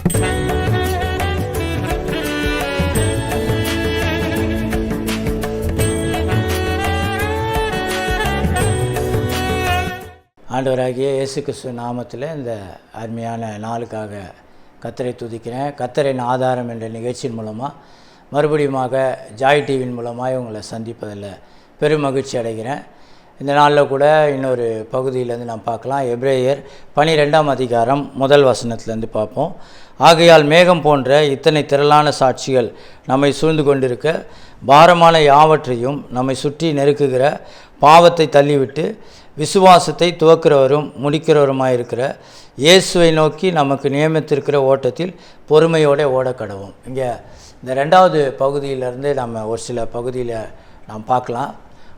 ஆண்டவராகிய இயேசு கிறிஸ்து நாமத்தில் இந்த அருமையான நாளுக்காக கர்த்தரை துதிக்கிறேன். கர்த்தரின் ஆதாரம் என்ற நிகழ்ச்சியின் மூலமாக மறுபடியுமாக ஜாய் டிவியின் மூலமாக உங்களை சந்திப்பதில் பெரும் மகிழ்ச்சி அடைகிறேன். இந்த நாளில் கூட இன்னொரு பகுதியிலேருந்து நாம் பார்க்கலாம். எபிரேயர் 12ஆம் அதிகாரம் 1 வசனத்துலேருந்து பார்ப்போம். ஆகையால் மேகம் போன்ற இத்தனை திரளான சாட்சிகள் நம்மை சூழ்ந்து கொண்டிருக்க பாரமான யாவற்றையும் நம்மை சுற்றி நெருக்குகிற பாவத்தை தள்ளிவிட்டு விசுவாசத்தை துவக்கிறவரும் முடிக்கிறவருமாயிருக்கிற இயேசுவை நோக்கி நமக்கு நியமித்திருக்கிற ஓட்டத்தில் பொறுமையோடு ஓடக்கடவும். இங்கே இந்த 2வது பகுதியிலேருந்து நம்ம ஒரு சில பகுதியில் நாம் பார்க்கலாம்.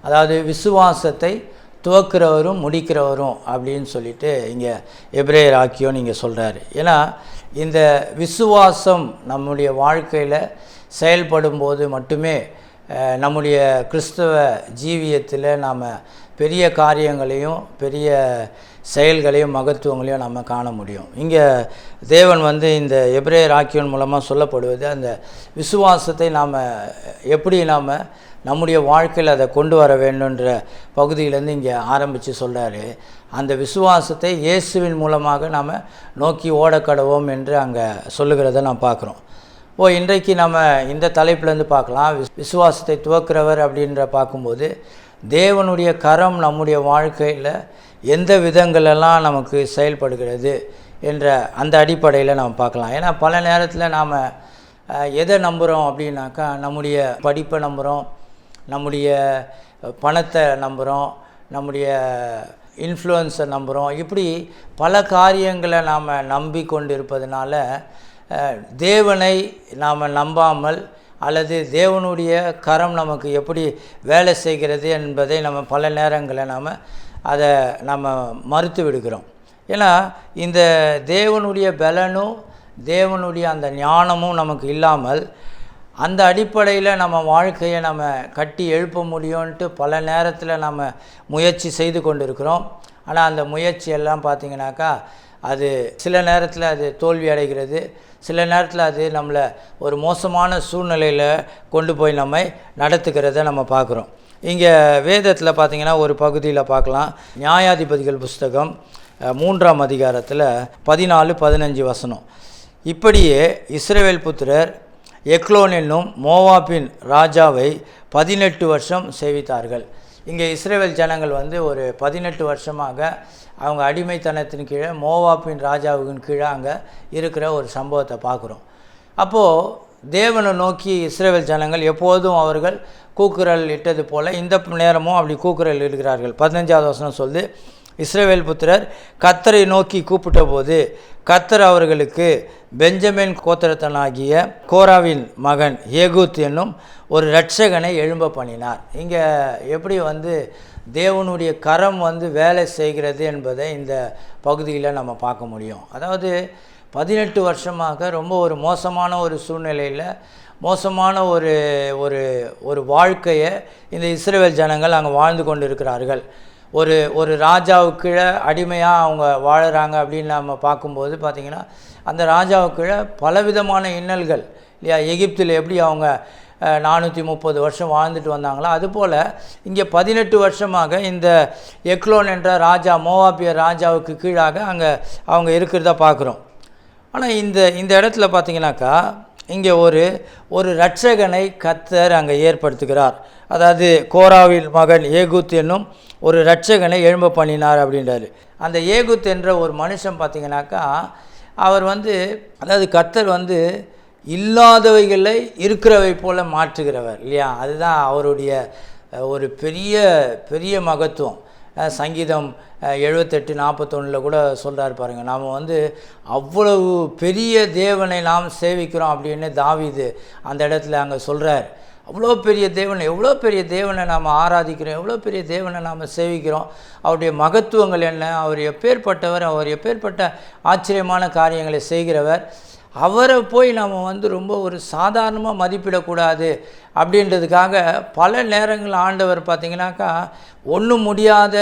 அதாவது விசுவாசத்தை துவக்கிறவரும் முடிக்கிறவரும் அப்படின்னு சொல்லிட்டு இங்கே எபிரேயர் ஆக்கியோன்னு இங்கே சொல்கிறாரு. ஏன்னா இந்த விசுவாசம் நம்முடைய வாழ்க்கையில் செயல்படும் போது மட்டுமே நம்முடைய கிறிஸ்தவ ஜீவியத்தில் நாம் பெரிய காரியங்களையும் பெரிய செயல்களையும் மகத்துவங்களையும் நம்ம காண முடியும். இங்கே தேவன் இந்த எபிரேயர் ஆக்கியோன் மூலமாக சொல்லப்படுவது அந்த விசுவாசத்தை நாம் எப்படி நாம் நம்முடைய வாழ்க்கையில் அதை கொண்டு வர வேண்டுன்ற பகுதியிலேருந்து இங்கே ஆரம்பித்து சொல்கிறாரு. அந்த விசுவாசத்தை இயேசுவின் மூலமாக நாம் நோக்கி ஓடக்கடவோம் என்று அங்கே சொல்லுகிறத நாம் பார்க்குறோம். இன்றைக்கு நம்ம இந்த தலைப்பிலேருந்து பார்க்கலாம். விசுவாசத்தை துவக்கிறவர் அப்படின்ற பார்க்கும்போது தேவனுடைய கரம் நம்முடைய வாழ்க்கையில் எந்த விதங்களெல்லாம் நமக்கு செயல்படுகிறது என்ற அந்த அடிப்படையில் நாம் பார்க்கலாம். ஏன்னா பல நேரத்தில் நாம் எதை நம்புகிறோம் அப்படின்னாக்கா, நம்முடைய படிப்பை நம்புகிறோம், நம்முடைய பணத்தை நம்புகிறோம், நம்முடைய இன்ஃப்ளூயன்ஸை நம்புகிறோம். இப்படி பல காரியங்களை நாம் நம்பி கொண்டு இருப்பதனால தேவனை நாம் நம்பாமல் அல்லது தேவனுடைய கரம் நமக்கு எப்படி வேலை செய்கிறது என்பதை நம்ம பல நேரங்களில் அதை மறுத்து விடுகிறோம். ஏன்னா இந்த தேவனுடைய பலனும் தேவனுடைய அந்த ஞானமும் நமக்கு இல்லாமல் அந்த அடிப்படையில் நம்ம வாழ்க்கையை நம்ம கட்டி எழுப்ப முடியும்ன்ட்டு பல நேரத்தில் நம்ம முயற்சி செய்து கொண்டு இருக்கிறோம். ஆனால் அந்த முயற்சியெல்லாம் பார்த்திங்கனாக்கா அது சில நேரத்தில் அது தோல்வி அடைகிறது, சில நேரத்தில் அது நம்மளை ஒரு மோசமான சூழ்நிலையில் கொண்டு போய் நம்மை நடத்துக்கிறத நம்ம பார்க்குறோம். இங்கே வேதத்தில் பார்த்திங்கன்னா ஒரு பகுதியில் பார்க்கலாம். நியாயாதிபதிகள் புஸ்தகம் 3ஆம் அதிகாரத்தில் 14-15 வசனம். இப்படியே இஸ்ரவேல் புத்திரர் எக்லோன் என்னும் மோவாபின் ராஜாவை 18 வருஷம் சேவித்தார்கள். இங்கே இஸ்ரவேல் ஜனங்கள் ஒரு 18 வருஷமாக அவங்க அடிமைத்தனத்தின் கீழே மோவாபின் ராஜாவுக்கு கீழே அங்கே இருக்கிற ஒரு சம்பவத்தை பார்க்குறோம். அப்போது தேவனை நோக்கி இஸ்ரவேல் ஜனங்கள் எப்போதும் அவர்கள் கூக்குரல் இட்டது போல் இந்த நேரமும் அப்படி கூக்குரல் இருக்கிறார்கள். 15வது வசனம் சொல்லுது, இஸ்ரவேல் புத்திரர் கர்த்தரை நோக்கி கூப்பிட்ட போது கர்த்தர் அவர்களுக்கு பெஞ்சமின் கோத்திரத்தனாகிய கோராவின் மகன் ஏகூத் என்னும் ஒரு இரட்சகனை எழும்ப பண்ணினார். இங்கே எப்படி தேவனுடைய கரம் வேலை செய்கிறது என்பதை இந்த பகுதியில் நம்ம பார்க்க முடியும். அதாவது 18 வருஷமாக ரொம்ப ஒரு மோசமான ஒரு சூழ்நிலையில் மோசமான ஒரு ஒரு ஒரு வாழ்க்கையை இந்த இஸ்ரவேல் ஜனங்கள் அங்கே வாழ்ந்து கொண்டு இருக்கிறார்கள். ஒரு ராஜாவுக்கு கீழே அடிமையாக அவங்க வாழுறாங்க அப்படின்னு நம்ம பார்க்கும்போது பார்த்திங்கன்னா அந்த ராஜாவுக்கு கீழே பலவிதமான இன்னல்கள் இல்லையா. எகிப்தில் எப்படி அவங்க 430 வருஷம் வாழ்ந்துட்டு வந்தாங்களோ அதுபோல் இங்கே 18 வருஷமாக இந்த எக்லோன் என்ற ராஜா மோவாபிய ராஜாவுக்கு கீழாக அங்கே அவங்க இருக்கிறத பார்க்குறோம். ஆனால் இந்த இடத்துல பார்த்திங்கனாக்கா இங்கே ஒரு இரட்சகனை கர்த்தர் அங்கே ஏற்படுத்துகிறார். அதாவது கோராவின் மகன் ஏகூத் என்னும் ஒரு இரட்சகனை எழும்ப பண்ணினார் அப்படின்றாரு. அந்த ஏகூத் என்ற ஒரு மனுஷன் பார்த்திங்கனாக்கா அவர் அதாவது கர்த்தர் இல்லாதவைகளை இருக்கிறவை போல மாற்றுகிறவர் இல்லையா. அதுதான் அவருடைய ஒரு பெரிய மகத்துவம். சங்கீதம் 78:41 கூட சொல்கிறார் பாருங்கள். நாம் அவ்வளவு பெரிய தேவனை நாம் சேவிக்கிறோம் அப்படின்னு தாவீது அந்த இடத்துல அங்கே சொல்கிறார். அவ்வளோ பெரிய தேவனை, எவ்வளோ பெரிய தேவனை நாம் ஆராதிக்கிறோம், எவ்வளோ பெரிய தேவனை நாம் சேவிக்கிறோம், அவருடைய மகத்துவங்கள் என்ன, அவர் எப்பேற்பட்டவர், அவர் எப்பேற்பட்ட ஆச்சரியமான காரியங்களை செய்கிறவர், அவரை போய் நாம் ரொம்ப ஒரு சாதாரணமாக மதிப்பிடக்கூடாது அப்படின்றதுக்காக பல நேரங்கள் ஆண்டவர் பார்த்திங்கனாக்கா ஒன்றும் முடியாத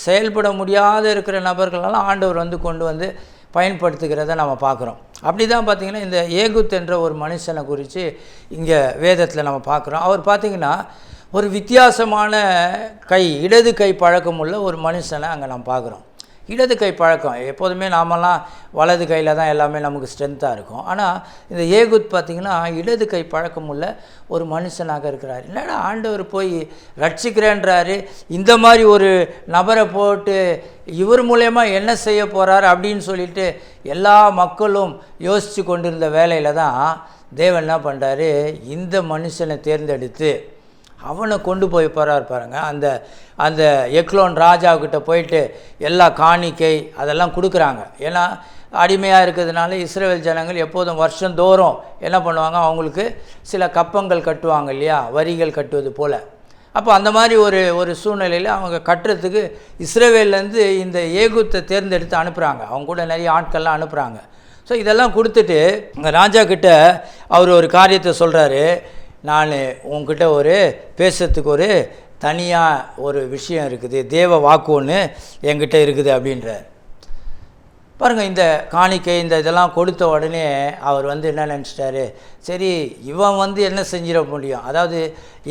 செயல்பட முடியாத இருக்கிற நபர்களெல்லாம் ஆண்டவர் கொண்டு பயன்படுத்துகிறத நம்ம பார்க்குறோம். அப்படி தான் பார்த்திங்கன்னா இந்த ஏகுத் என்ற ஒரு மனுஷனை குறித்து இங்கே வேதத்தில் நம்ம பார்க்குறோம். அவர் பார்த்திங்கன்னா ஒரு வித்தியாசமான இடது கை பழக்கம் உள்ள ஒரு மனுஷனை அங்கே நம்ம பார்க்குறோம். இடது கை பழக்கம் எப்போதுமே நாமெல்லாம் வலது கையில் தான் எல்லாமே நமக்கு ஸ்ட்ரென்த்தாக இருக்கும். ஆனால் இந்த ஏகுத் பார்த்திங்கன்னா இடது கை பழக்கம் உள்ள ஒரு மனுஷனாக இருக்கிறார். என்னடா ஆண்டவர் போய் ரட்சிக்கிறேன்றாரு, இந்த மாதிரி ஒரு நபரை போட்டு இவர் மூலயமா என்ன செய்ய போகிறார் அப்படின்னு சொல்லிட்டு எல்லா மக்களும் யோசித்து கொண்டிருந்த வேலையில் தான் தேவன் என்ன பண்ணுறாரு, இந்த மனுஷனை தேர்ந்தெடுத்து அவனை கொண்டு போய் போகிறார் பாருங்கள். அந்த எக்லோன் ராஜாவுக்கிட்ட போயிட்டு எல்லா காணிக்கை அதெல்லாம் கொடுக்குறாங்க. ஏன்னா அடிமையாக இருக்கிறதுனால இஸ்ரவேல் ஜனங்கள் எப்போதும் வருஷந்தோறும் என்ன பண்ணுவாங்க, அவங்களுக்கு சில கப்பங்கள் கட்டுவாங்க இல்லையா, வரிகள் கட்டுவது போல். அப்போ அந்த மாதிரி ஒரு சூழ்நிலையில் அவங்க கட்டுறதுக்கு இஸ்ரவேல்லேருந்து இந்த ஏகுத்தை தேர்ந்தெடுத்து அனுப்புகிறாங்க. அவங்க கூட நிறைய ஆட்கள்லாம் அனுப்புகிறாங்க. ஸோ இதெல்லாம் கொடுத்துட்டு அங்கே ராஜா கிட்ட அவர் ஒரு காரியத்தை சொல்கிறாரு, நான் உங்ககிட்ட பேசுறதுக்கு ஒரு தனியாக ஒரு விஷயம் இருக்குது, தேவ வாக்கு ஒன்று என்கிட்ட இருக்குது அப்படின்றார். பாருங்கள், இந்த காணிக்கை இதெல்லாம் கொடுத்த உடனே அவர் என்ன நினச்சிட்டாரு, சரி இவன் என்ன செஞ்சிட முடியும். அதாவது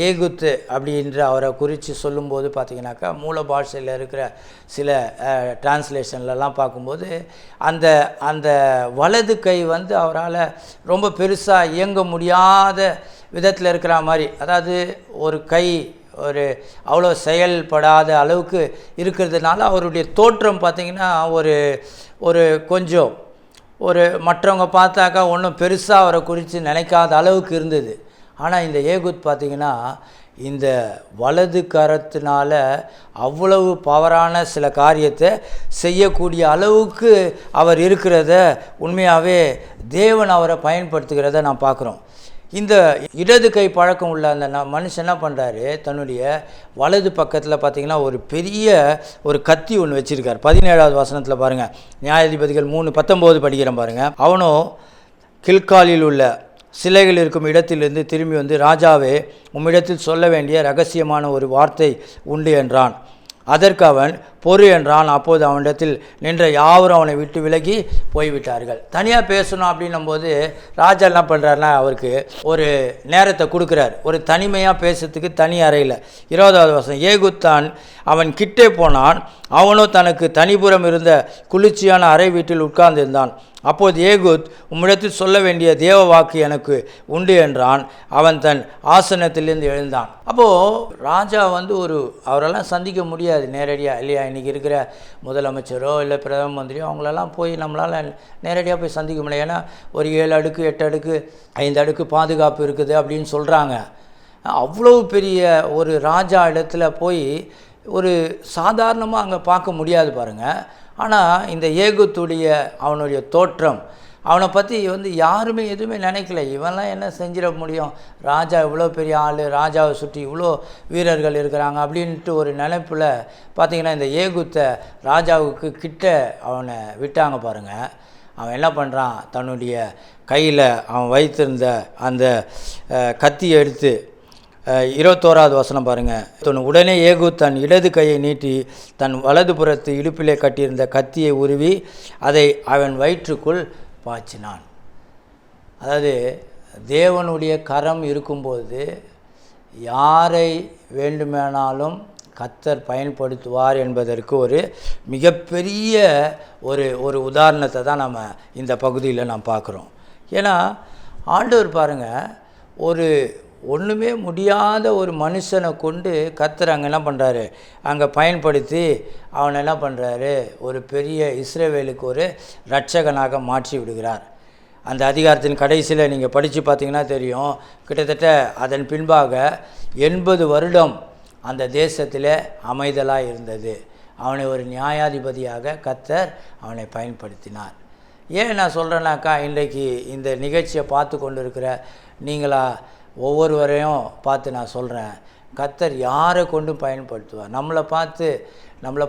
ஏகுத்து அப்படின்ற அவரை குறித்து சொல்லும்போது பார்த்திங்கனாக்கா மூல பாஷையில் இருக்கிற சில டிரான்ஸ்லேஷன்லலாம் பார்க்கும்போது அந்த வலது கை அவரால் ரொம்ப பெருசாக இயங்க முடியாத விதத்தில் இருக்கிற மாதிரி, அதாவது ஒரு கை அவ்வளோ செயல்படாத அளவுக்கு இருக்கிறதுனால அவருடைய தோற்றம் பார்த்திங்கன்னா கொஞ்சம் மற்றவங்க பார்த்தாக்கா ஒன்றும் பெருசாக அவரை குறித்து நினைக்காத அளவுக்கு இருந்தது. ஆனால் இந்த ஏகுத் பார்த்திங்கன்னா இந்த வலது கரத்தினால அவ்வளவு பவரான சில காரியத்தை செய்யக்கூடிய அளவுக்கு அவர் இருக்கிறத உண்மையாகவே தேவன் அவரை பயன்படுத்துகிறத நான் பார்க்குறோம். இந்த இடது கை பழக்கம் உள்ள அந்த மனுஷன் என்ன பண்ணுறாரு, தன்னுடைய வலது பக்கத்தில் பார்த்திங்கன்னா ஒரு பெரிய ஒரு கத்தி ஒன்று வச்சுருக்கார். 17வது வசனத்தில் பாருங்கள், நியாயாதிபதிகள் 3:19 படிக்கிறேன் பாருங்கள். அவனும் கில்காலில் உள்ள சிலைகள் இருக்கும் இடத்திலிருந்து திரும்பி ராஜாவே, உம்மிடத்தில் சொல்ல வேண்டிய ரகசியமான ஒரு வார்த்தை உண்டு என்றான். அதற்கு அவன் பொறு என்றான். அப்போது அவனிடத்தில் நின்ற யாவரும் அவனை விட்டு விலகி போய்விட்டார்கள். தனியாக பேசணும் அப்படின்னும் போது ராஜா என்ன பண்ணுறாருனா அவருக்கு ஒரு நேரத்தை கொடுக்குறார், ஒரு தனிமையாக பேசுறதுக்கு தனி அறையில். 20வது வசனம், ஏகுத்தான் அவன் கிட்டே போனான். அவனோ தனக்கு தனிபுறம் இருந்த குளிர்ச்சியான அறை வீட்டில் உட்கார்ந்திருந்தான். அப்போது ஏகுத், உம்மிடத்தில் சொல்ல வேண்டிய தேவ வாக்கு எனக்கு உண்டு என்றான். அவன் தன் ஆசனத்திலிருந்து எழுந்தான். அப்போது ராஜா அவரெல்லாம் சந்திக்க முடியாது நேரடியாக இல்லையா. இன்றைக்கி இருக்கிற முதலமைச்சரோ இல்லை பிரதம மந்திரியோ அவங்களெல்லாம் போய் நம்மளால் நேரடியாக போய் சந்திக்க முடியாது. ஏன்னா ஒரு 7 அடுக்கு 8 அடுக்கு 5 அடுக்கு பாதுகாப்பு இருக்குது அப்படின்னு சொல்கிறாங்க. அவ்வளோ பெரிய ஒரு ராஜா இடத்துல போய் சாதாரணமாக அங்கே பார்க்க முடியாது பாருங்கள். ஆனால் இந்த ஏகுத்துடைய அவனுடைய தோற்றம், அவனை பற்றி யாருமே எதுவுமே நினைக்கல. இவன்லாம் என்ன செஞ்சிட முடியும், ராஜா இவ்வளோ பெரிய ஆள், ராஜாவை சுற்றி இவ்வளோ வீரர்கள் இருக்கிறாங்க அப்படின்ட்டு ஒரு நினைப்பில் பார்த்திங்கன்னா இந்த ஏகுத்தை ராஜாவுக்கு கிட்ட அவனை விட்டாங்க பாருங்கள். அவன் என்ன பண்ணுறான், தன்னுடைய கையில் அவன் வைத்திருந்த அந்த கத்தியை எடுத்து 21வது வசனம் பாருங்கள். உடனே ஏகுத் தன் இடது கையை நீட்டி தன் வலது புறத்து இடுப்பிலே கட்டியிருந்த கத்தியை உருவி அதை அவன் வயிற்றுக்குள் பாய்ச்சினான். அதாவது தேவனுடைய கரம் இருக்கும்போது யாரை வேண்டுமானாலும் கர்த்தர் பயன்படுத்துவார் என்பதற்கு ஒரு மிகப்பெரிய ஒரு உதாரணத்தை தான் நம்ம இந்த பகுதியில் நாம் பார்க்குறோம். ஏன்னா ஆண்டவர் பாருங்கள், ஒன்றுமே முடியாத ஒரு மனுஷனை கொண்டு கர்த்தர் அங்கே என்ன பண்ணுறாரு, அங்கே பயன்படுத்தி அவனை என்ன பண்ணுறாரு, ஒரு பெரிய இஸ்ரவேலுக்கு ஒரு இரட்சகனாக மாற்றி விடுகிறார். அந்த அதிகாரத்தின் கடைசியில் நீங்கள் படித்து பார்த்தீங்கன்னா தெரியும், கிட்டத்தட்ட அதன் பின்பாக 80 வருடம் அந்த தேசத்தில் அமைதலாக இருந்தது. அவனை ஒரு நியாயாதிபதியாக கர்த்தர் அவனை பயன்படுத்தினார். ஏன் நான் சொல்கிறேன்னாக்கா, இன்றைக்கு இந்த நிகழ்ச்சியை பார்த்து கொண்டு இருக்கிற நீங்களா ஒவ்வொருவரையும் பார்த்து நான் சொல்கிறேன், கர்த்தர் யாரை கொண்டு பயன்படுத்துவார். நம்மளை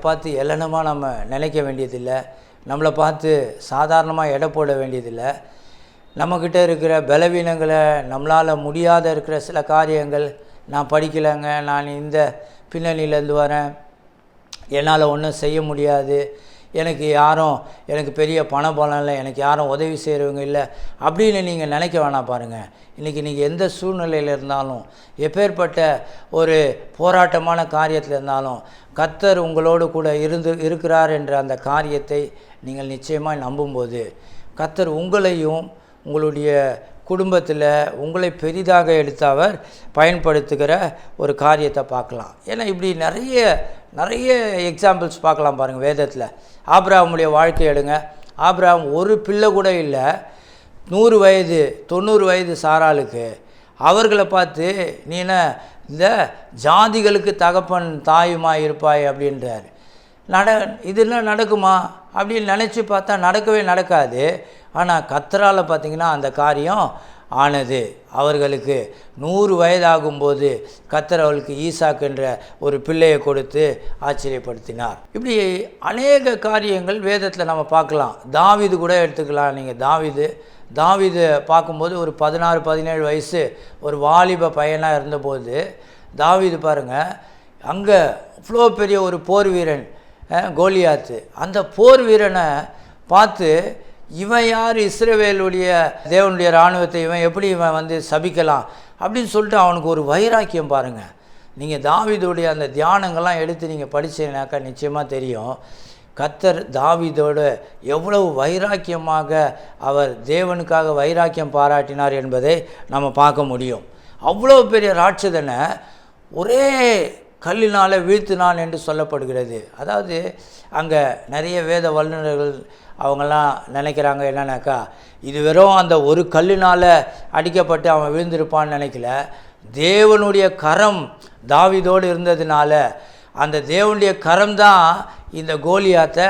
பார்த்து எல்லனமாக நம்ம நினைக்க வேண்டியதில்லை, நம்மளை பார்த்து சாதாரணமாக எடை போட வேண்டியதில்லை. நம்மக்கிட்ட இருக்கிற பலவீனங்களை, நம்மளால் முடியாத இருக்கிற சில காரியங்கள், நான் படிக்கலைங்க, நான் இந்த பின்னணியிலேருந்து வரேன், என்னால் ஒன்றும் செய்ய முடியாது, எனக்கு யாரும் எனக்கு பெரிய பணபலம் இல்லை, எனக்கு யாரும் உதவி செய்கிறவங்க இல்லை அப்படின்னு நீங்கள் நினைக்க வேணாம். பாருங்கள், இன்றைக்கி நீங்கள் எந்த சூழ்நிலையில் இருந்தாலும், எப்பேற்பட்ட ஒரு போராட்டமான காரியத்தில் இருந்தாலும் கர்த்தர் உங்களோடு கூட இருக்கிறார் என்ற அந்த காரியத்தை நீங்கள் நிச்சயமாக நம்பும்போது கர்த்தர் உங்களையும் உங்களுடைய குடும்பத்தில் உங்களை பெரிதாக எடுத்து அவர் பயன்படுத்துகிற ஒரு காரியத்தை பார்க்கலாம். ஏன்னா இப்படி நிறைய எக்ஸாம்பிள்ஸ் பார்க்கலாம் பாருங்கள் வேதத்தில். ஆபிரகாமுடைய வாழ்க்கை எடுங்க. ஆபிரகாம் ஒரு பிள்ளை கூட இல்லை, 100 வயது 90 வயது சாராளுக்கு. அவர்களை பார்த்து நீ என்ன இந்த ஜாதிகளுக்கு தகப்பன் தாயுமா இருப்பாய் அப்படின்றார். இதெல்லாம் நடக்குமா அப்படின்னு நினச்சி பார்த்தா நடக்கவே நடக்காது. ஆனால் கர்த்தரால் பார்த்திங்கன்னா அந்த காரியம் ஆனது. அவர்களுக்கு 100 வயதாகும்போது கர்த்தர் அவளுக்கு ஈசாக்கு என்ற ஒரு பிள்ளையை கொடுத்து ஆச்சரியப்படுத்தினார். இப்படி அநேக காரியங்கள் வேதத்தில் நம்ம பார்க்கலாம். தாவீது கூட எடுத்துக்கலாம். நீங்கள் தாவீது பார்க்கும்போது ஒரு 16-17 வயசு ஒரு வாலிப பையனாக இருந்தபோது தாவீது பாருங்கள், அங்கே அவ்வளோ பெரிய ஒரு போர் வீரன் கோலியாத்து. அந்த போர் வீரனை பார்த்து இவன் யார், இஸ்ரவேலுடைய தேவனுடைய இராணுவத்தை இவன் எப்படி சபிக்கலாம் அப்படின்னு சொல்லிட்டு அவனுக்கு ஒரு வைராக்கியம் பாருங்கள். நீங்கள் தாவீதுடைய அந்த தியானங்கள்லாம் எடுத்து நீங்கள் படிச்சீங்கன்னாக்கா நிச்சயமாக தெரியும் கர்த்தர் தாவீதோடு எவ்வளவு வைராக்கியமாக அவர் தேவனுக்காக வைராக்கியம் பாராட்டினார் என்பதை நம்ம பார்க்க முடியும். அவ்வளோ பெரிய ராட்சதனை ஒரே கல்லினால் வீழ்த்தினான் என்று சொல்லப்படுகிறது. அதாவது அங்கே நிறைய வேத வல்லுநர்கள் அவங்கெல்லாம் நினைக்கிறாங்க என்னன்னாக்கா, இது வெறும் அந்த ஒரு கல்லினால் அடிக்கப்பட்டு அவன் விழுந்திருப்பான்னு நினைக்கல. தேவனுடைய கரம் தாவீதோடு இருந்ததுனால அந்த தேவனுடைய கரம் தான் இந்த கோலியாத்தை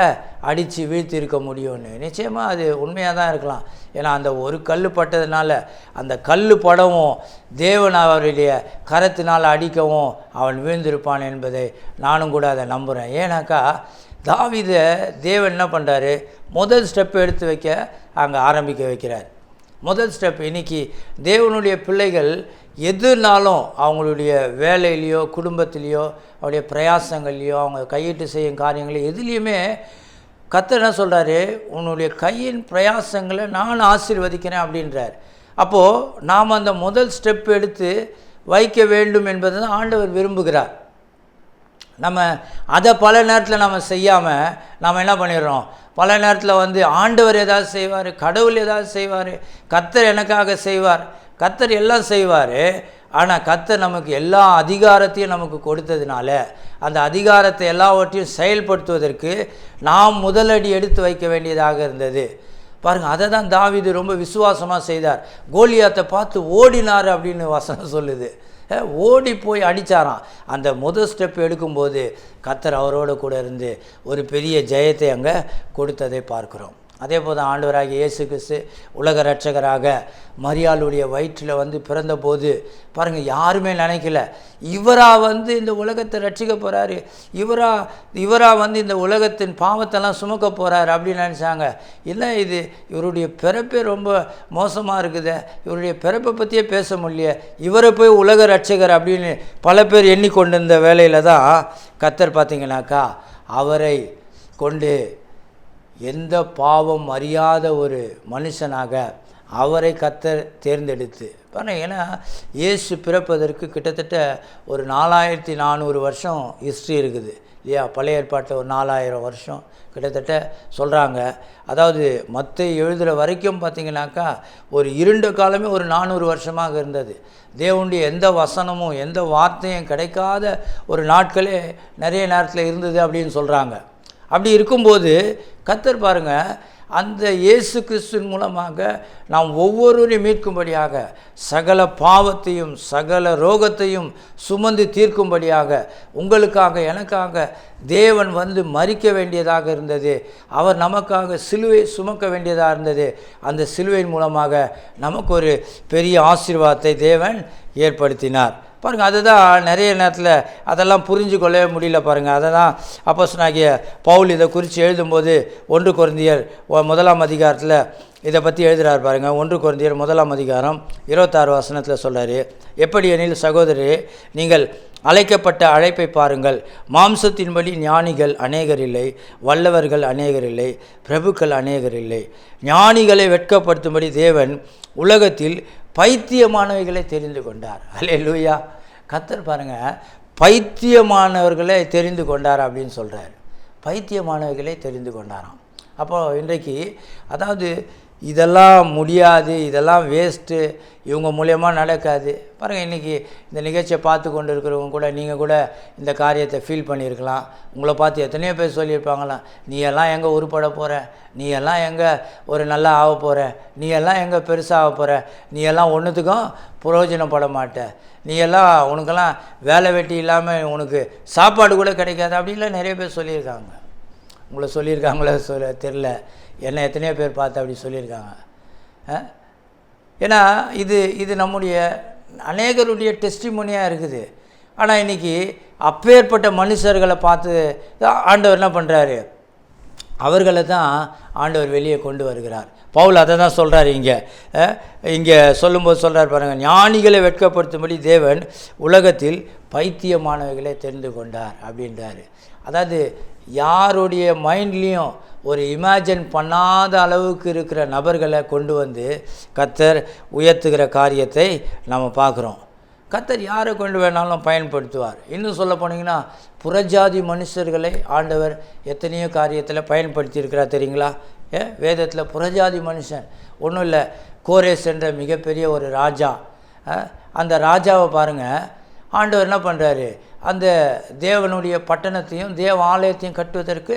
அடித்து வீழ்த்தி இருக்க முடியும்னு. நிச்சயமாக அது உண்மையாக தான் இருக்கலாம். ஏன்னா அந்த ஒரு கல் பட்டதுனால அந்த கல் படவும் தேவன் அவருடைய கரத்தினால் அடிக்கவும் அவன் வீழ்ந்திருப்பான் என்பதை நானும் கூட அதை நம்புகிறேன். ஏன்னாக்கா தாவீதை தேவன் என்ன பண்ணுறாரு, முதல் ஸ்டெப் எடுத்து வைக்க அங்கே ஆரம்பிக்க வைக்கிறார். முதல் ஸ்டெப். இன்றைக்கி தேவனுடைய பிள்ளைகள் எதுனாலும் அவங்களுடைய வேலையிலையோ குடும்பத்திலையோ அவருடைய பிரயாசங்கள்லையோ அவங்க கையிட்டு செய்யும் காரியங்கள் எதுலேயுமே கர்த்தர் என்ன சொல்கிறாரு, உன்னுடைய கையின் பிரயாசங்களை நான் ஆசீர்வதிக்கிறேன் அப்படின்றார். அப்போது நாம் அந்த முதல் ஸ்டெப் எடுத்து வைக்க வேண்டும் என்பதை தான் ஆண்டவர் விரும்புகிறார். நம்ம அதை பல நேரத்தில் நம்ம செய்யாமல் நம்ம என்ன பண்ணிடுறோம், பல நேரத்தில் ஆண்டவர் ஏதாவது செய்வார், கடவுள் ஏதாவது செய்வார், கர்த்தர் எனக்காக செய்வார், கர்த்தர் எல்லாம் செய்வார். ஆனால் கர்த்தர் நமக்கு எல்லா அதிகாரத்தையும் நமக்கு கொடுத்ததுனால அந்த அதிகாரத்தை எல்லாவற்றையும் செயல்படுத்துவதற்கு நாம் முதலடி எடுத்து வைக்க வேண்டியதாக இருந்தது. பாருங்கள், அதை தான் தாவீது ரொம்ப விசுவாசமாக செய்தார். கோலியாத்தை பார்த்து ஓடினார் அப்படின்னு வசனம் சொல்லுது. ஓடி போய் அடித்தாராம். அந்த முதல் ஸ்டெப் எடுக்கும்போது கர்த்தர் அவரோடு கூட இருந்து ஒரு பெரிய ஜெயத்தை அங்கே கொடுத்ததை பார்க்குறோம். அதே போல் தான் ஆண்டவராகிய இயேசு கிறிஸ்து உலக இரட்சகராக மரியாளுடைய வயிற்றில் பிறந்தபோது பாருங்கள், யாருமே நினைக்கல இவராக இந்த உலகத்தை ரட்சிக்க போகிறாரு, இவராக இந்த உலகத்தின் பாவத்தெல்லாம் சுமக்க போகிறாரு அப்படின்னு நினச்சாங்க. இல்லை, இது இவருடைய பிறப்பே ரொம்ப மோசமாக இருக்குது, இவருடைய பிறப்பை பற்றியே பேச முடியல, இவரை போய் உலக இரட்சகர் அப்படின்னு பல பேர் எண்ணிக்கொண்டிருந்த வேளையில் தான் கர்த்தர் பார்த்திங்கனாக்கா அவரை கொண்டு எந்த பாவம் அறியாத ஒரு மனுஷனாக அவரை கர்த்தர் தேர்ந்தெடுத்து பாருங்கள். ஏன்னா இயேசு பிறப்பதற்கு கிட்டத்தட்ட ஒரு 4400 வருஷம் ஹிஸ்ட்ரி இருக்குது இல்லையா? பழைய ஏற்பாட்டில் ஒரு 4000 வருஷம் கிட்டத்தட்ட சொல்கிறாங்க. அதாவது மத்தேயு எழுதுகிற வரைக்கும் பார்த்திங்கனாக்கா ஒரு இருண்ட காலமே ஒரு 400 வருஷமாக இருந்தது. தேவனுடைய எந்த வசனமும் எந்த வார்த்தையும் கிடைக்காத ஒரு நாட்களே நிறைய நேரத்தில் இருந்தது அப்படின்னு சொல்கிறாங்க. அப்படி இருக்கும்போது கர்த்தர் பாருங்கள், அந்த இயேசு கிறிஸ்துவின் மூலமாக நாம் ஒவ்வொருவரையும் மீட்கும்படியாக சகல பாவத்தையும் சகல ரோகத்தையும் சுமந்து தீர்க்கும்படியாக உங்களுக்காக எனக்காக தேவன் மரிக்க வேண்டியதாக இருந்தது. அவர் நமக்காக சிலுவை சுமக்க வேண்டியதாக இருந்தது. அந்த சிலுவையின் மூலமாக நமக்கு ஒரு பெரிய ஆசீர்வாதத்தை தேவன் ஏற்படுத்தினார். பாருங்கள், அதுதான் நிறைய நேரத்தில் அதெல்லாம் புரிஞ்சு கொள்ளவே முடியல. பாருங்கள், அதை தான் அப்போஸ்தலனாகிய பவுல் இதை குறித்து எழுதும்போது 1 கொரிந்தியர் 1ஆம் அதிகாரத்தில் இதை பற்றி எழுதுகிறார். பாருங்கள், 1 கொரிந்தியர் 1ஆம் அதிகாரம் 26 வசனத்தில் சொல்கிறார், எப்படி எனில் சகோதரரே, நீங்கள் அழைக்கப்பட்ட அழைப்பை பாருங்கள். மாம்சத்தின்படி ஞானிகள் அநேகர் இல்லை, வல்லவர்கள் அநேகர் இல்லை, பிரபுக்கள் அநேகர் இல்லை. ஞானிகளை வெட்கப்படுத்தும்படி தேவன் உலகத்தில் பைத்தியமானவைகளை தெரிந்து கொண்டார். அல்லேலூயா. கர்த்தர் பாருங்கள், பைத்தியமானவர்களை தெரிந்து கொண்டார் அப்படின்னு சொல்கிறார். பைத்தியமானவர்களை தெரிந்து கொண்டாராம். அப்போது இன்றைக்கு அதாவது இதெல்லாம் முடியாது, இதெல்லாம் வேஸ்ட்டு, இவங்க மூலயமா நடக்காது. பாருங்கள், இன்றைக்கி இந்த நிகழ்ச்சியை பார்த்து கொண்டு இருக்கிறவங்க கூட நீங்கள் கூட இந்த காரியத்தை ஃபீல் பண்ணியிருக்கலாம். உங்களை பார்த்து எத்தனையோ பேர் சொல்லியிருப்பாங்களாம், நீ எல்லாம் எங்கே உருப்பட போகிற, நீ எல்லாம் எங்கே ஒரு நல்லா ஆக போகிற, நீ எல்லாம் எங்கே பெருசாக போகிற, நீ எல்லாம் ஒன்றுத்துக்கும் பிரயோஜனப்பட மாட்ட, நீ எல்லாம் உனக்கெல்லாம் வேலை வெட்டி இல்லாமல் உனக்கு சாப்பாடு கூட கிடைக்காது அப்படின்லாம் நிறைய பேர் சொல்லியிருக்காங்க. உங்களை சொல்லியிருக்காங்களோ தெரில, என்ன எத்தனையோ பேர் பார்த்து அப்படி சொல்லியிருக்காங்க. ஏன்னா இது நம்முடைய அநேகருடைய டெஸ்டிமோனியாக இருக்குது. ஆனால் இன்றைக்கி அப்பேற்பட்ட மனுஷர்களை பார்த்து ஆண்டவர் என்ன பண்ணுறாரு, அவர்களை தான் ஆண்டவர் வெளியே கொண்டு வருகிறார். பவுல் அதை தான் சொல்கிறார். இங்கே சொல்லும்போது சொல்கிறார் பாருங்கள், ஞானிகளை வெட்கப்படுத்தும்படி தேவன் உலகத்தில் பைத்தியமானவைகளை தெரிந்து கொண்டார் அப்படின்றாரு. அதாவது யாருடைய மைண்ட்லேயும் ஒரு இமேஜின் பண்ணாத அளவுக்கு இருக்கிற நபர்களை கொண்டு வந்து கர்த்தர் உயர்த்துகிற காரியத்தை நம்ம பார்க்குறோம். கர்த்தர் யாரை கொண்டு வேணாலும் பயன்படுத்துவார். இன்னும் சொல்ல போனீங்கன்னா புறஜாதி மனுஷர்களை ஆண்டவர் எத்தனையோ காரியத்தில் பயன்படுத்தியிருக்கிறார் தெரியுங்களா? வேதத்தில் புறஜாதி மனுஷன் ஒன்றும் இல்லை, கோரேஸ் என்ற மிகப்பெரிய ஒரு ராஜா. அந்த ராஜாவை பாருங்கள், ஆண்டவர் என்ன பண்ணுறாரு, அந்த தேவனுடைய பட்டணத்தையும் தேவ ஆலயத்தையும் கட்டுவதற்கு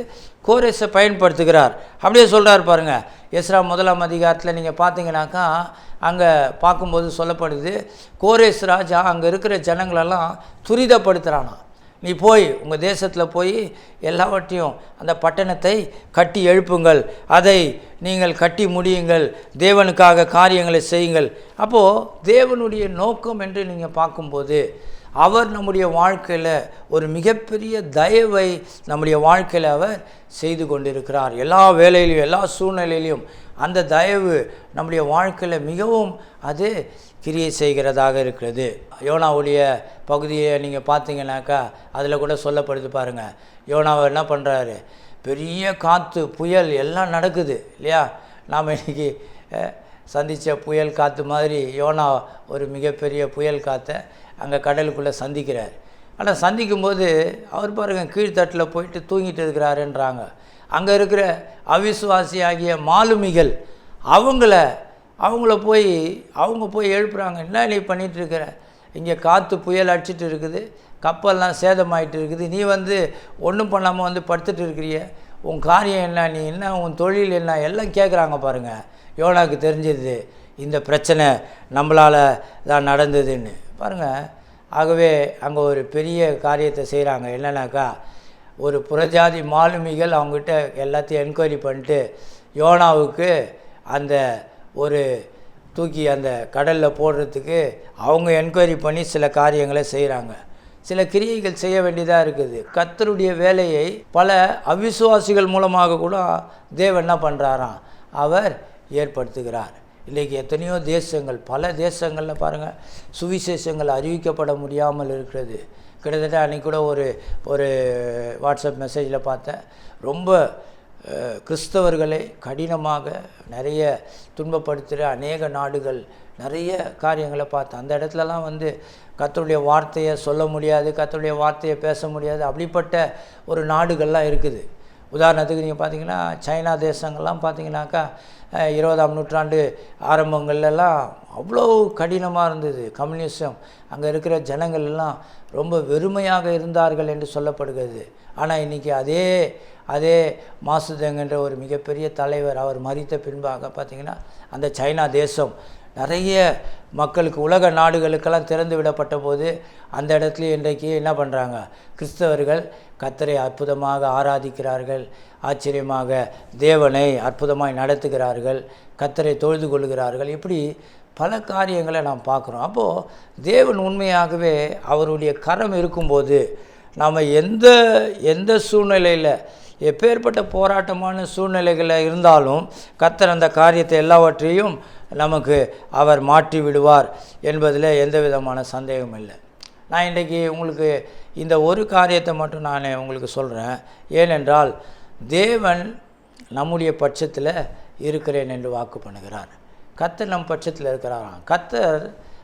கோரேஸை பயன்படுத்துகிறார். அப்படியே சொல்கிறார் பாருங்கள். எஸ்ரா 1ஆம் அதிகாரத்தில் நீங்கள் பார்த்தீங்கன்னாக்கா அங்கே பார்க்கும்போது சொல்லப்படுது, கோரேஸ் ராஜா அங்கே இருக்கிற ஜனங்களெல்லாம் துரிதப்படுத்துகிறானா, நீ போய் உங்கள் தேசத்தில் போய் எல்லாவற்றையும் அந்த பட்டணத்தை கட்டி எழுப்புங்கள், அதை நீங்கள் கட்டி முடியுங்கள், தேவனுக்காக காரியங்களை செய்யுங்கள். அப்போது தேவனுடைய நோக்கம் என்று நீங்கள் பார்க்கும்போது அவர் நம்முடைய வாழ்க்கையில் ஒரு மிகப்பெரிய தயவை நம்முடைய வாழ்க்கையில் அவர் செய்து கொண்டிருக்கிறார். எல்லா வேலையிலையும் எல்லா சூழ்நிலையிலையும் அந்த தயவு நம்முடைய வாழ்க்கையில் மிகவும் அது கிரியை செய்கிறதாக இருக்கிறது. யோனாவுடைய பகுதியை நீங்கள் பார்த்தீங்கன்னாக்கா அதில் கூட சொல்லப்படுது பாருங்கள். யோனாவை என்ன பண்ணுறாரு, பெரிய காற்று புயல் எல்லாம் நடக்குது இல்லையா? நாம் இன்றைக்கி சந்தித்த புயல் காற்று மாதிரி யோனா ஒரு மிகப்பெரிய புயல் காற்றை அங்கே கடலுக்குள்ளே சந்திக்கிறார். ஆனால் சந்திக்கும்போது அவர் பாருங்கள் கீழ்த்தட்டில் போயிட்டு தூங்கிட்டு இருக்கிறாருன்றாங்க. அங்கே இருக்கிற அவிசுவாசி ஆகிய மாலுமிகள் அவங்கள போய் எழுப்புறாங்க. என்ன நீ பண்ணிகிட்ருக்கிற, இங்கே காற்று புயல் அடிச்சிட்டு இருக்குது, கப்பல்லாம் சேதமாயிட்டு இருக்குது, நீ ஒன்றும் பண்ணாமல் படுத்துட்டு இருக்கிறிய, உன் காரியம் என்ன, நீ என்ன, உன் தொழில் என்ன, எல்லாம் கேட்குறாங்க பாருங்கள். யோனாவுக்கு தெரிஞ்சது இந்த பிரச்சனை நம்மளால் தான் நடந்ததுன்னு பாருங்கள். ஆகவே அங்கே ஒரு பெரிய காரியத்தை செய்கிறாங்க. என்னன்னாக்கா, ஒரு புறஜாதி மாலுமிகள் அவங்ககிட்ட எல்லாத்தையும் என்கொயரி பண்ணிட்டு யோனாவுக்கு அந்த ஒரு தூக்கி அந்த கடலில் போடுறதுக்கு அவங்க என்கொயரி பண்ணி சில காரியங்களை செய்கிறாங்க. சில கிரியைகள் செய்ய வேண்டியதாக இருக்குது. கர்த்தருடைய வேலையை பல அவிசுவாசிகள் மூலமாக கூட தேவன் என்ன பண்ணுறாராம், அவர் ஏற்படுத்துகிறார். இன்றைக்கி எத்தனையோ தேசங்கள், பல தேசங்களில் பாருங்கள் சுவிசேஷங்கள் அறிவிக்கப்பட முடியாமல் இருக்கிறது. கிட்டத்தட்ட அன்றைக்கி கூட ஒரு வாட்ஸ்அப் மெசேஜில் பார்த்தேன், ரொம்ப கிறிஸ்தவர்களை கடினமாக நிறைய துன்பப்படுத்துகிற அநேக நாடுகள், நிறைய காரியங்களை பார்த்தேன். அந்த இடத்துலலாம் கர்த்தருடைய வார்த்தையை சொல்ல முடியாது, கர்த்தருடைய வார்த்தையை பேச முடியாது, அப்படிப்பட்ட ஒரு நாடுகள்லாம் இருக்குது. உதாரணத்துக்கு நீங்கள் பார்த்தீங்கன்னா சைனா தேசங்கள்லாம் பார்த்தீங்கன்னாக்கா 20ஆம் நூற்றாண்டு ஆரம்பங்கள்லாம் அவ்வளோ கடினமாக இருந்தது கம்யூனிசம். அங்கே இருக்கிற ஜனங்கள் எல்லாம் ரொம்ப வெறுமையாக இருந்தார்கள் என்று சொல்லப்படுகிறது. ஆனால் இன்றைக்கி அதே மாசுதேங்கன்ற ஒரு மிகப்பெரிய தலைவர் அவர் மரித்த பின்பாக பார்த்திங்கன்னா அந்த சைனா தேசம் நிறைய மக்களுக்கு, உலக நாடுகளுக்கெல்லாம் திறந்து விடப்பட்ட போது அந்த இடத்துல இன்றைக்கு என்ன பண்ணுறாங்க, கிறிஸ்தவர்கள் கர்த்தரை அற்புதமாக ஆராதிக்கிறார்கள், ஆச்சரியமாக தேவனை அற்புதமாய் நடத்துகிறார்கள், கர்த்தரை தொழுது கொள்கிறார்கள். இப்படி பல காரியங்களை நாம் பார்க்குறோம். அப்போது தேவன் உண்மையாகவே அவருடைய கரம் இருக்கும்போது நாம் எந்த சூழ்நிலையில் எப்பேற்பட்ட போராட்டமான சூழ்நிலைகளில் இருந்தாலும் கர்த்தர் அந்த காரியத்தை எல்லாவற்றையும் நமக்கு அவர் மாற்றி விடுவார் என்பதில் எந்த விதமான சந்தேகமும் இல்லை. நான் இன்றைக்கி உங்களுக்கு இந்த ஒரு காரியத்தை மட்டும் நான் உங்களுக்கு சொல்கிறேன். ஏனென்றால் தேவன் நம்முடைய பட்சத்தில் இருக்கிறேன் என்று வாக்கு பண்ணுகிறார். கர்த்தர் நம் பட்சத்தில் இருக்கிறாராம். கர்த்தர்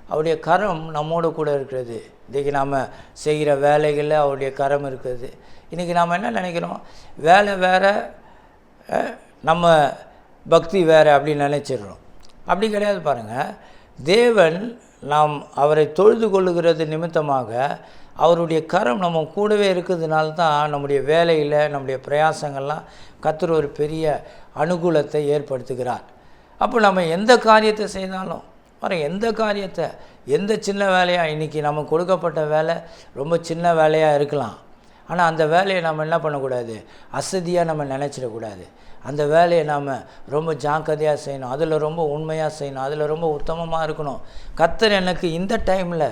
அவருடைய கரம் நம்மோடு கூட இருக்கிறது. இன்றைக்கி நாம் செய்கிற வேலைகளில் அவருடைய கரம் இருக்கிறது. இன்றைக்கி நாம் என்ன நினைக்கிறோம், வேலை வேறு, நம்ம பக்தி வேறு அப்படின்னு நினச்சிடுறோம். அப்படி கிடையாது. பாருங்கள், தேவன் நாம் அவரை தொழுது கொள்ளுகிறது நிமித்தமாக அவருடைய கரம் நம்ம கூடவே இருக்கிறதுனால தான் நம்முடைய வேலையில் நம்முடைய பிரயாசங்கள்லாம் கர்த்தர் ஒரு பெரிய அனுகூலத்தை ஏற்படுத்துகிறார். அப்போ நம்ம எந்த காரியத்தை செய்தாலும் எந்த காரியத்தை, எந்த சின்ன வேலையாக, இன்றைக்கி நமக்கு கொடுக்கப்பட்ட வேலை ரொம்ப சின்ன வேலையாக இருக்கலாம். ஆனால் அந்த வேலையை நம்ம என்ன பண்ணக்கூடாது, அசதியாக நம்ம நினச்சிடக்கூடாது. அந்த வேலையை நாம் ரொம்ப ஜாக்கிரதையாக செய்யணும், அதில் ரொம்ப உண்மையாக செய்யணும், அதில் ரொம்ப உத்தமமாக இருக்கணும். கர்த்தர் எனக்கு இந்த டைமில்,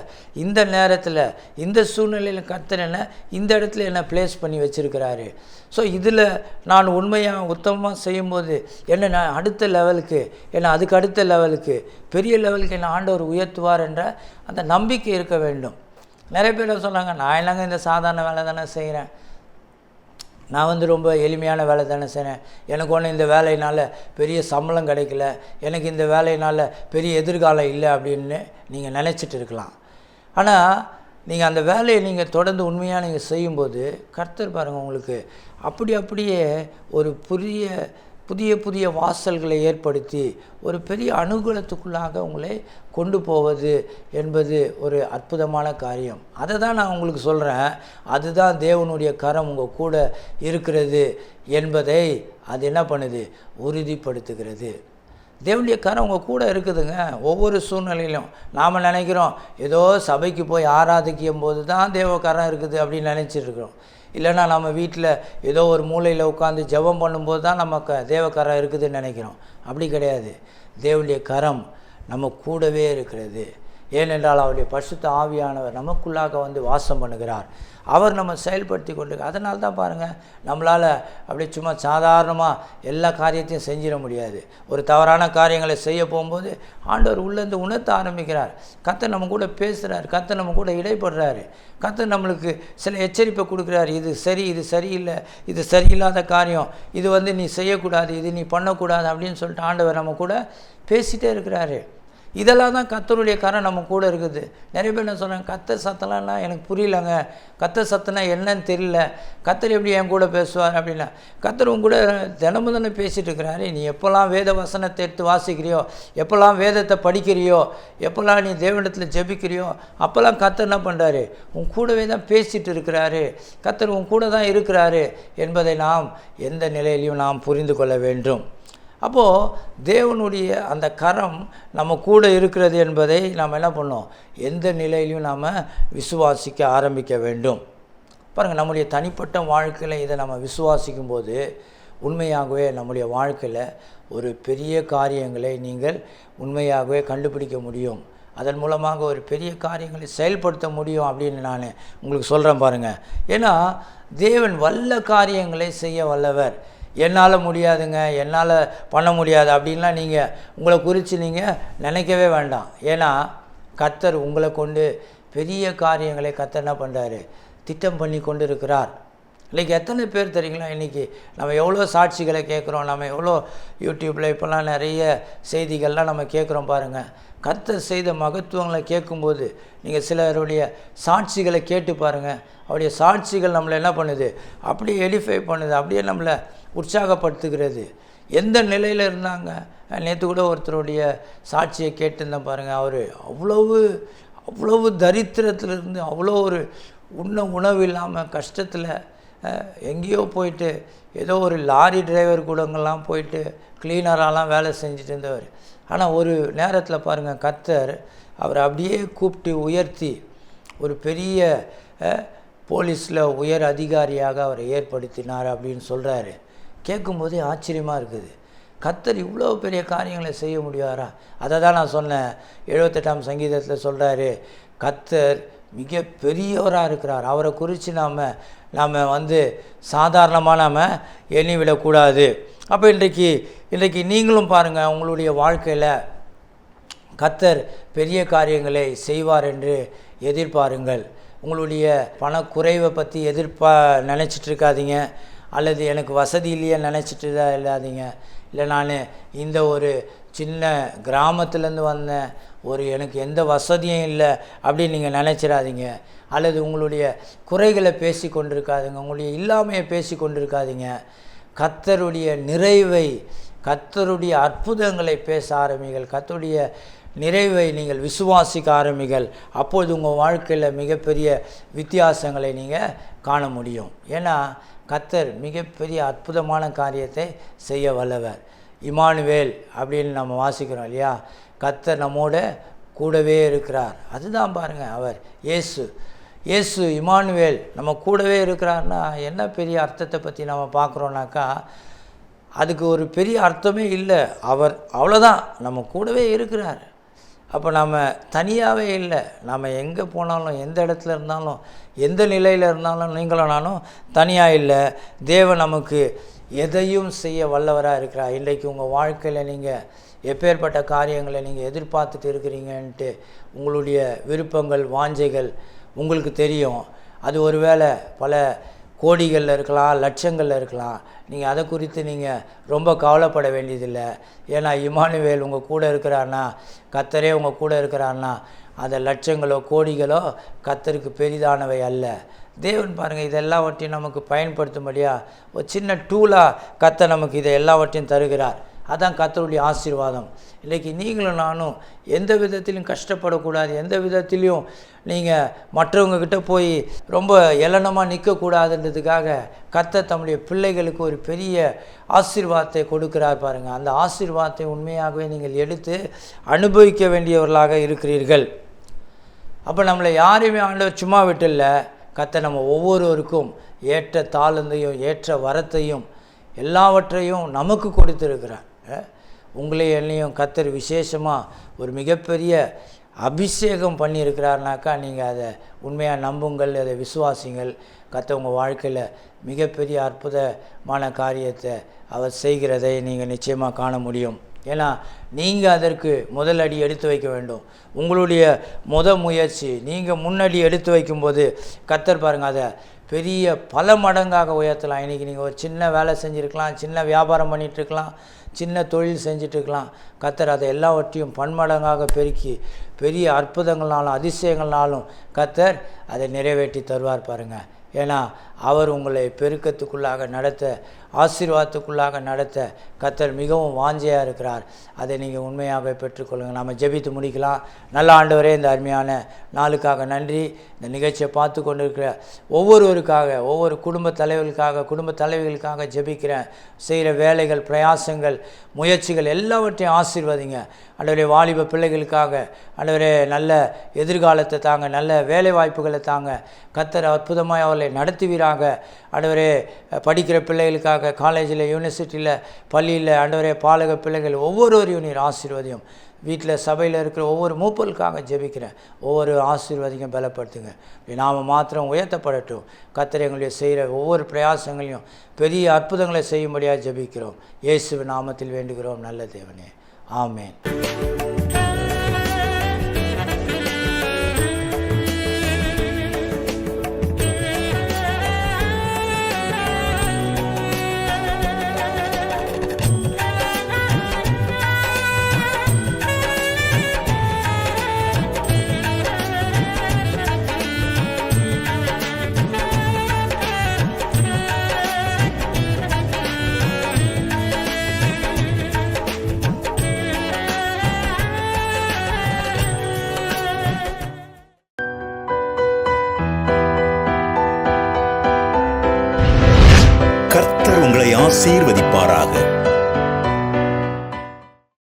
இந்த நேரத்தில், இந்த சூழ்நிலையில் கர்த்தர் என்ன இந்த இடத்துல என்ன ப்ளேஸ் பண்ணி வச்சுருக்கிறாரு. ஸோ இதில் நான் உண்மையாக உத்தமமாக செய்யும்போது என்ன நான் அடுத்த லெவலுக்கு, என்னை அதுக்கு அடுத்த லெவலுக்கு, பெரிய லெவலுக்கு என்னை ஆண்டவர் உயர்த்துவார் என்ற அந்த நம்பிக்கை இருக்க வேண்டும். நிறைய பேர் சொன்னாங்க, நான் என்னங்க இந்த சாதாரண வேலை தானே செய்கிறேன், நான் ரொம்ப எளிமையான வேலை தானே செய்கிறேன், எனக்கு ஒன்று இந்த வேலையினால் பெரிய சம்பளம் கிடைக்கல, எனக்கு இந்த வேலையினால் பெரிய எதிர்காலம் இல்லை அப்படின்னு நீங்கள் நினச்சிட்டு இருக்கலாம். ஆனால் நீங்கள் அந்த வேலையை நீங்கள் தொடர்ந்து உண்மையாக நீங்கள் செய்யும்போது கர்த்தர் பாருங்கள் உங்களுக்கு அப்படியே ஒரு புதிய வாசல்களை ஏற்படுத்தி ஒரு பெரிய அனுகூலத்துக்குள்ளாக உங்களை கொண்டு போவது என்பது ஒரு அற்புதமான காரியம். அதை தான் நான் உங்களுக்கு சொல்கிறேன். அதுதான் தேவனுடைய கரம் உங்கள் கூட இருக்கிறது என்பதை அது என்ன பண்ணுது, உறுதிப்படுத்துகிறது. தேவனுடைய கரம் உங்கள் கூட இருக்குதுங்க ஒவ்வொரு சூழ்நிலையிலும். நாம் நினைக்கிறோம் ஏதோ சபைக்கு போய் ஆராதிக்கும் போது தான் தேவ கரம் இருக்குது அப்படின்னு நினச்சிட்ருக்கிறோம். இல்லைன்னா நம்ம வீட்டில் ஏதோ ஒரு மூலையில் உட்காந்து ஜெபம் பண்ணும்போது தான் நமக்கு தேவக்கரம் இருக்குதுன்னு நினைக்கிறோம். அப்படி கிடையாது. தேவனுடைய கரம் நம்ம கூடவே இருக்கிறது. ஏனென்றால் அவருடைய பரிசுத்த ஆவியானவர் நமக்குள்ளாக வாசம் பண்ணுகிறார். அவர் நம்ம செயல்படுத்தி கொண்டு, அதனால தான் பாருங்கள், நம்மளால் அப்படியே சும்மா சாதாரணமாக எல்லா காரியத்தையும் செஞ்சிட முடியாது. ஒரு தவறான காரியங்களை செய்ய போகும்போது ஆண்டவர் உள்ளேருந்து உணர்த்த ஆரம்பிக்கிறார். கர்த்தர் நம்ம கூட பேசுகிறார், கர்த்தர் நம்ம கூட இடைப்படுறாரு, கர்த்தர் நம்மளுக்கு சில எச்சரிப்பை கொடுக்குறாரு. இது சரி, இது சரியில்லை, இது சரியில்லாத காரியம், இது நீ செய்யக்கூடாது, இது நீ பண்ணக்கூடாது அப்படின்னு சொல்லிட்டு ஆண்டவர் நம்ம கூட பேசிகிட்டே இருக்கிறாரு. இதெல்லாம் தான் கர்த்தருடைய கரம் நம்ம கூட இருக்குது. நிறைய பேர் என்ன சொல்கிறாங்க, கர்த்தர் சத்தம்னா எனக்கு புரியலங்க, கர்த்தர் சத்தம்னா என்னன்னு தெரியல, கர்த்தர் எப்படி என் கூட பேசுவார் அப்படின்னா, கர்த்தர் உன் கூட தினமும் தானே பேசிகிட்டு இருக்கிறாரு. நீ எப்போல்லாம் வேத வசனத்தை எடுத்து வாசிக்கிறியோ, எப்போல்லாம் வேதத்தை படிக்கிறியோ, எப்போல்லாம் நீ தேவனிடத்தில் ஜெபிக்கிறியோ, அப்போல்லாம் கர்த்தர் என்ன பண்ணுறாரு, உன் கூடவே தான் பேசிகிட்டு இருக்கிறாரு. கர்த்தர் உன் கூட தான் இருக்கிறாரு என்பதை நாம் எந்த நிலையிலையும் நாம் புரிந்து கொள்ள வேண்டும். அப்போது தேவனுடைய அந்த கரம் நம்ம கூட இருக்கிறது என்பதை நாம் என்ன பண்ணோம், எந்த நிலையிலையும் நாம் விசுவாசிக்க ஆரம்பிக்க வேண்டும். பாருங்கள், நம்முடைய தனிப்பட்ட வாழ்க்கையில் இதை நம்ம விசுவாசிக்கும் போது உண்மையாகவே நம்முடைய வாழ்க்கையில் ஒரு பெரிய காரியங்களை நீங்கள் உண்மையாகவே கண்டுபிடிக்க முடியும். அதன் மூலமாக ஒரு பெரிய காரியங்களை செயல்படுத்த முடியும் அப்படின்னு நான் உங்களுக்கு சொல்கிறேன் பாருங்கள். ஏன்னா தேவன் வல்ல காரியங்களை செய்ய வல்லவர். என்னால் முடியாதுங்க, என்னால் பண்ண முடியாது அப்படின்லாம் நீங்கள் உங்களை குறித்து நீங்கள் நினைக்கவே வேண்டாம். ஏன்னா கர்த்தர் உங்களை கொண்டு பெரிய காரியங்களை கர்த்தர் என்ன பண்ணுறாரு, திட்டம் பண்ணி கொண்டு இருக்கிறார். இன்றைக்கி எத்தனை பேர் தெரியுங்களா, இன்றைக்கி நம்ம எவ்வளோ சாட்சிகளை கேட்குறோம், நம்ம எவ்வளோ யூடியூப்பில் இப்போல்லாம் நிறைய செய்திகள்லாம் நம்ம கேட்குறோம் பாருங்கள். கர்த்தர் செய்த மகத்துவங்களை கேட்கும்போது நீங்கள் சிலருடைய சாட்சிகளை கேட்டு பாருங்கள். அவருடைய சாட்சிகள் நம்மளை என்ன பண்ணுது, அப்படியே எடிஃபை பண்ணுது, அப்படியே நம்மளை உற்சாகப்படுத்துகிறது. எந்த நிலையில் இருந்தாங்க. நேற்று கூட ஒருத்தருடைய சாட்சியை கேட்டுருந்தேன் பாருங்கள். அவர் அவ்வளவு தரித்திரத்திலிருந்து, அவ்வளோ ஒரு உணவு இல்லாமல் கஷ்டத்தில் எங்கேயோ போயிட்டு, ஏதோ ஒரு லாரி டிரைவர் கூடங்கள்லாம் போயிட்டு கிளீனராலாம் வேலை செஞ்சுட்டு இருந்தவர். ஆனால் ஒரு நேரத்தில் பாருங்கள், கர்த்தர் அவரை அப்படியே கூப்பிட்டு உயர்த்தி ஒரு பெரிய போலீஸில் உயர் அதிகாரியாக அவரை ஏற்படுத்தினார் அப்படின்னு சொல்கிறாரு. கேட்கும்போதே ஆச்சரியமாக இருக்குது. கர்த்தர் இவ்வளோ பெரிய காரியங்களை செய்ய முடியாரா? அதை தான் நான் சொன்னேன். 78ஆம் சங்கீதத்தில் சொல்கிறாரு, கர்த்தர் மிக பெரியவராக இருக்கிறார். அவரை குறித்து நாம் சாதாரணமாக நாம் எண்ணிவிடக்கூடாது. அப்போ இன்றைக்கு நீங்களும் பாருங்கள், உங்களுடைய வாழ்க்கையில் கர்த்தர் பெரிய காரியங்களை செய்வார் என்று எதிர்பாருங்கள். உங்களுடைய பணக்குறைவை பற்றி நினச்சிட்டு இருக்காதீங்க, அல்லது எனக்கு வசதி இல்லையே நினச்சிட்டு தான் இல்லாதீங்க. இல்லை நான் இந்த ஒரு சின்ன கிராமத்துலேருந்து வந்தேன், எனக்கு எந்த வசதியும் இல்லை அப்படின்னு நீங்கள் நினச்சிடாதீங்க. அல்லது உங்களுடைய குறைகளை பேசி கொண்டிருக்காதீங்க, உங்களுடைய இல்லாமையை பேசி கொண்டிருக்காதீங்க. கர்த்தருடைய நிறைவை, கர்த்தருடைய அற்புதங்களை பேச ஆரம்பிங்கள். கர்த்தருடைய நிறைவை நீங்கள் விசுவாசிக்க ஆரம்பிங்கள். அப்போது உங்கள் வாழ்க்கையில் மிகப்பெரிய வித்தியாசங்களை நீங்கள் காண முடியும். ஏன்னா கர்த்தர் மிகப்பெரிய அற்புதமான காரியத்தை செய்ய வல்லவர். இம்மானுவேல் அப்படின்னு நம்ம வாசிக்கிறோம் இல்லையா, கர்த்தர் நம்மோட கூடவே இருக்கிறார். அதுதான் பாருங்கள், அவர் இயேசு இம்மானுவேல் நம்ம கூடவே இருக்கிறார்னா என்ன பெரிய அர்த்தத்தை பற்றி நம்ம பார்க்குறோன்னாக்கா, அதுக்கு ஒரு பெரிய அர்த்தமே இல்லை. அவர் அவ்வளோதான், நம்ம கூடவே இருக்கிறார். அப்போ நம்ம தனியாகவே இல்லை. நம்ம எங்கே போனாலும், எந்த இடத்துல இருந்தாலும், எந்த நிலையில் இருந்தாலும், நீங்களும் நானும் தனியாக இல்லை. தேவன் நமக்கு எதையும் செய்ய வல்லவராக இருக்கிறார். இன்றைக்கு உங்கள் வாழ்க்கையில் நீங்கள் எப்பேற்பட்ட காரியங்களை நீங்கள் எதிர்பார்த்துட்டு இருக்கிறீங்கன்ட்டு உங்களுடைய விருப்பங்கள், வாஞ்சைகள் உங்களுக்கு தெரியும். அது ஒருவேளை பல கோடிகளில் இருக்கலாம், லட்சங்களில் இருக்கலாம். நீங்கள் அதை குறித்து நீங்கள் ரொம்ப கவலைப்பட வேண்டியதில்லை. ஏன்னா இம்மானுவேல் உங்கள் கூட இருக்கிறான்னா, கர்த்தரே உங்கள் கூட இருக்கிறான்னா, அந்த லட்சங்களோ கோடிகளோ கர்த்தருக்கு பெரிதானவை அல்ல. தேவன் பாருங்கள், இது எல்லாவற்றையும் நமக்கு பயன்படுத்தும்படியாக ஒரு சின்ன டூலாக கர்த்தர் நமக்கு இதை எல்லாவற்றையும் தருகிறார். அதான் கர்த்தருடைய ஆசீர்வாதம். இன்றைக்கி நீங்களும் நானும் எந்த விதத்திலையும் கஷ்டப்படக்கூடாது, எந்த விதத்திலையும் நீங்கள் மற்றவங்கக்கிட்ட போய் ரொம்ப ஏளனமாக நிற்கக்கூடாதுன்றதுக்காக கர்த்தர் தம்முடைய பிள்ளைகளுக்கு ஒரு பெரிய ஆசீர்வாதத்தை கொடுக்கிறார் பாருங்கள். அந்த ஆசீர்வாதத்தை உண்மையாகவே நீங்கள் எடுத்து அனுபவிக்க வேண்டியவர்களாக இருக்கிறீர்கள். அப்போ நம்மளை யாரையுமே ஆண்டவர் சும்மா விட்டுல, கர்த்தர் நம்ம ஒவ்வொருவருக்கும் ஏற்ற தாளந்தையும் ஏற்ற வரத்தையும் எல்லாவற்றையும் நமக்கு கொடுத்துருக்கிறார். உங்களையும் என்னையும் கர்த்தர் விசேஷமாக ஒரு மிகப்பெரிய அபிஷேகம் பண்ணியிருக்கிறாருனாக்கா நீங்கள் அதை உண்மையாக நம்புங்கள், அதை விசுவாசிங்கள். கர்த்தர் உங்கள் வாழ்க்கையில் மிகப்பெரிய அற்புதமான காரியத்தை அவர் செய்கிறதை நீங்கள் நிச்சயமாக காண முடியும். ஏன்னா நீங்கள் அதற்கு முதல் அடி எடுத்து வைக்க வேண்டும். உங்களுடைய முயற்சி நீங்கள் முன்னடி எடுத்து வைக்கும்போது கர்த்தர் பாருங்கள் அதை பெரிய பல மடங்காக உயர்த்தலாம். இன்றைக்கி நீங்கள் ஒரு சின்ன வேலை செஞ்சுருக்கலாம், சின்ன வியாபாரம் பண்ணிகிட்ருக்கலாம், சின்ன தொழில் செஞ்சிட்ருக்கலாம். கர்த்தர் அதை எல்லாவற்றையும் பன்மடங்காக பெருக்கி பெரிய அற்புதங்கள்னாலும் அதிசயங்கள்னாலும் கர்த்தர் அதை நிறைவேற்றி தருவார் பாருங்கள். ஏன்னா அவர் உங்களை பெருக்கத்துக்குள்ளாக நடத்த, ஆசீர்வாதத்துக்குள்ளாக நடத்த கர்த்தர் மிகவும் வாஞ்சையாக இருக்கிறார். அதை நீங்கள் உண்மையாக பெற்றுக்கொள்ளுங்கள். நம்ம ஜெபித்து முடிக்கலாம். நல்ல ஆண்டவரே, இந்த அருமையான நாளுக்காக நன்றி. இந்த நிகழ்ச்சியை பார்த்து கொண்டு இருக்கிற ஒவ்வொருவருக்காக, ஒவ்வொரு குடும்ப தலைவர்களுக்காக, குடும்ப தலைவிகளுக்காக ஜெபிக்கிறேன். செய்கிற வேலைகள், பிரயாசங்கள், முயற்சிகள் எல்லாவற்றையும் ஆசீர்வதிங்க ஆண்டவரே. வாலிப பிள்ளைகளுக்காக ஆண்டவரே நல்ல எதிர்காலத்தை தாங்க, நல்ல வேலை வாய்ப்புகளை தாங்க. கர்த்தர் அற்புதமாக அவர்களை நடத்துவீராக ஆண்டவரே. படிக்கிற பிள்ளைகளுக்காக காலேஜில், யூனிவர்சிட்டியில், பள்ளியில் ஆண்டவரே பாலக பிள்ளைகள் ஒவ்வொருவரையும் நீர் ஆசீர்வதியும். வீட்டில் சபையில் இருக்கிற ஒவ்வொரு மூப்பலுக்காக ஜெபிக்கிறேன். ஒவ்வொரு ஆசீர்வதிக்கும் பலப்படுத்துங்க. நாம மாத்திரம் உயர்த்தப்படட்டும். கர்த்தர் எங்களுடைய செய்கிற ஒவ்வொரு பிரயாசங்களையும் பெரிய அற்புதங்களை செய்யும்படியாக ஜெபிக்கிறோம். இயேசுவின் நாமத்தில் வேண்டுகிறோம் நல்ல தேவனே, ஆமென். கர்த்தர் உங்களை ஆசீர்வதிப்பாராக.